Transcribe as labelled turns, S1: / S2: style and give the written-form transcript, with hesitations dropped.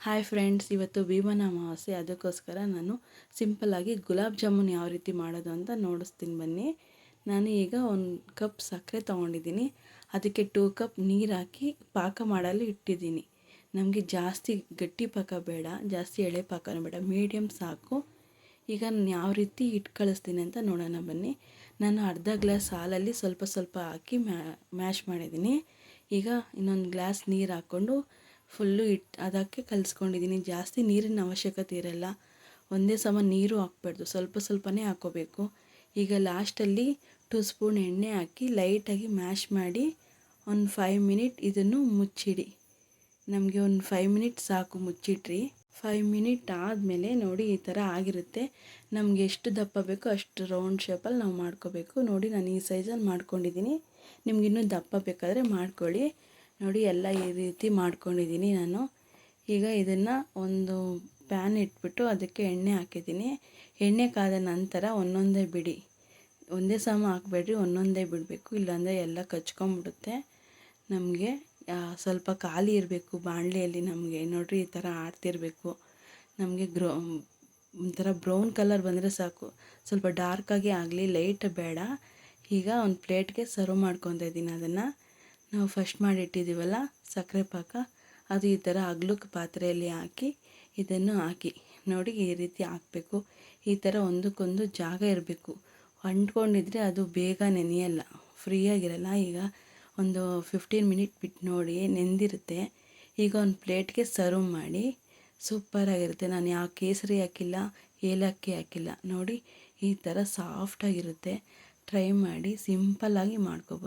S1: Hi friends, ಇವತ್ತು ಭೀಮನ ಅಮಾವಾಸ್ಯೆ. ಅದಕ್ಕೋಸ್ಕರ ನಾನು ಸಿಂಪಲ್ಲಾಗಿ ಗುಲಾಬ್ ಜಾಮೂನ್ ಯಾವ ರೀತಿ ಮಾಡೋದು ಅಂತ ನೋಡಿಸ್ತೀನಿ ಬನ್ನಿ. ನಾನು ಈಗ 1 ಕಪ್ ಸಕ್ಕರೆ ತೊಗೊಂಡಿದ್ದೀನಿ. ಅದಕ್ಕೆ 2 ಕಪ್ ನೀರು ಹಾಕಿ ಪಾಕ ಮಾಡಲು ಇಟ್ಟಿದ್ದೀನಿ. ನಮಗೆ ಜಾಸ್ತಿ ಗಟ್ಟಿ ಪಾಕ ಬೇಡ, ಜಾಸ್ತಿ ಎಳೆ ಪಾಕನೂ ಬೇಡ, ಮೀಡಿಯಮ್ ಸಾಕು. ಈಗ ನಾನು ಯಾವ ರೀತಿ ಇಟ್ಟು ಕಳಿಸ್ತೀನಿ ಅಂತ ನೋಡೋಣ ಬನ್ನಿ. ನಾನು ಅರ್ಧ ಗ್ಲಾಸ್ ಹಾಲಲ್ಲಿ ಸ್ವಲ್ಪ ಸ್ವಲ್ಪ ಹಾಕಿ ಮ್ಯಾಶ್ ಮಾಡಿದ್ದೀನಿ. ಈಗ ಇನ್ನೊಂದು ಗ್ಲಾಸ್ ನೀರು ಹಾಕ್ಕೊಂಡು ಫುಲ್ಲು ಅದಕ್ಕೆ ಕಲಿಸ್ಕೊಂಡಿದ್ದೀನಿ. ಜಾಸ್ತಿ ನೀರಿನ ಅವಶ್ಯಕತೆ ಇರಲ್ಲ, ಒಂದೇ ಸಮ ನೀರು ಹಾಕ್ಬಾರ್ದು, ಸ್ವಲ್ಪ ಸ್ವಲ್ಪನೇ ಹಾಕ್ಕೋಬೇಕು. ಈಗ ಲಾಸ್ಟಲ್ಲಿ 2 ಸ್ಪೂನ್ ಎಣ್ಣೆ ಹಾಕಿ ಲೈಟಾಗಿ ಮ್ಯಾಶ್ ಮಾಡಿ 5 ಮಿನಿಟ್ ಇದನ್ನು ಮುಚ್ಚಿಡಿ. ನಮಗೆ 5 ಮಿನಿಟ್ ಸಾಕು ಮುಚ್ಚಿಟ್ರಿ. 5 ಮಿನಿಟ್ ಆದಮೇಲೆ ನೋಡಿ ಈ ಥರ ಆಗಿರುತ್ತೆ. ನಮಗೆ ಎಷ್ಟು ದಪ್ಪ ಬೇಕೋ ಅಷ್ಟು ರೌಂಡ್ ಶೇಪಲ್ಲಿ ನಾವು ಮಾಡ್ಕೋಬೇಕು. ನೋಡಿ ನಾನು ಈ ಸೈಜಲ್ಲಿ ಮಾಡ್ಕೊಂಡಿದ್ದೀನಿ. ನಿಮ್ಗಿನ್ನೂ ದಪ್ಪ ಬೇಕಾದರೆ ಮಾಡ್ಕೊಳ್ಳಿ. ನೋಡಿ ಎಲ್ಲ ಈ ರೀತಿ ಮಾಡ್ಕೊಂಡಿದ್ದೀನಿ ನಾನು. ಈಗ ಇದನ್ನು ಒಂದು ಪ್ಯಾನ್ ಇಟ್ಬಿಟ್ಟು ಅದಕ್ಕೆ ಎಣ್ಣೆ ಹಾಕಿದ್ದೀನಿ. ಎಣ್ಣೆ ಕಾದ ನಂತರ ಒಂದೊಂದೇ ಬಿಡಿ, ಒಂದೇ ಸಮ ಹಾಕಬೇಡ್ರಿ, ಒಂದೊಂದೇ ಬಿಡಬೇಕು, ಇಲ್ಲಾಂದರೆ ಎಲ್ಲ ಕಚ್ಕೊಂಬಿಡುತ್ತೆ. ನಮಗೆ ಸ್ವಲ್ಪ ಖಾಲಿ ಇರಬೇಕು ಬಾಣಲೆಯಲ್ಲಿ. ನಮಗೆ ನೋಡಿರಿ ಈ ಥರ ಆಡ್ತಿರಬೇಕು. ನಮಗೆ ಒಂಥರ ಬ್ರೌನ್ ಕಲರ್ ಬಂದರೆ ಸಾಕು, ಸ್ವಲ್ಪ ಡಾರ್ಕಾಗಿ ಆಗಲಿ, ಲೈಟ್ ಬೇಡ. ಈಗ ಒಂದು ಪ್ಲೇಟ್ಗೆ ಸರ್ವ್ ಮಾಡ್ಕೊತಾ ಇದ್ದೀನಿ. ಅದನ್ನು ನಾವು ಫಸ್ಟ್ ಮಾಡಿಟ್ಟಿದ್ದೀವಲ್ಲ ಸಕ್ಕರೆ ಪಾಕ, ಅದು ಈ ಥರ ಅಗ್ಲಕ್ಕೆ ಪಾತ್ರೆಯಲ್ಲಿ ಹಾಕಿ ಇದನ್ನು ಹಾಕಿ ನೋಡಿ ಈ ರೀತಿ ಹಾಕಬೇಕು. ಈ ಥರ ಒಂದಕ್ಕೊಂದು ಜಾಗ ಇರಬೇಕು, ಅಂಟ್ಕೊಂಡಿದ್ರೆ ಅದು ಬೇಗ ನೆನೆಯಲ್ಲ, ಫ್ರೀಯಾಗಿರಲ್ಲ. ಈಗ ಒಂದು 15 ಮಿನಿಟ್ ಬಿಟ್ಟು ನೋಡಿ ನೆಂದಿರುತ್ತೆ. ಈಗ ಒಂದು ಪ್ಲೇಟ್ಗೆ ಸರ್ವ್ ಮಾಡಿ. ಸೂಪರಾಗಿರುತ್ತೆ. ನಾನು ಯಾವ ಕೇಸರಿ ಹಾಕಿಲ್ಲ, ಏಲಕ್ಕಿ ಹಾಕಿಲ್ಲ. ನೋಡಿ ಈ ಥರ ಸಾಫ್ಟಾಗಿರುತ್ತೆ. ಟ್ರೈ ಮಾಡಿ, ಸಿಂಪಲ್ಲಾಗಿ ಮಾಡ್ಕೋಬೋದು.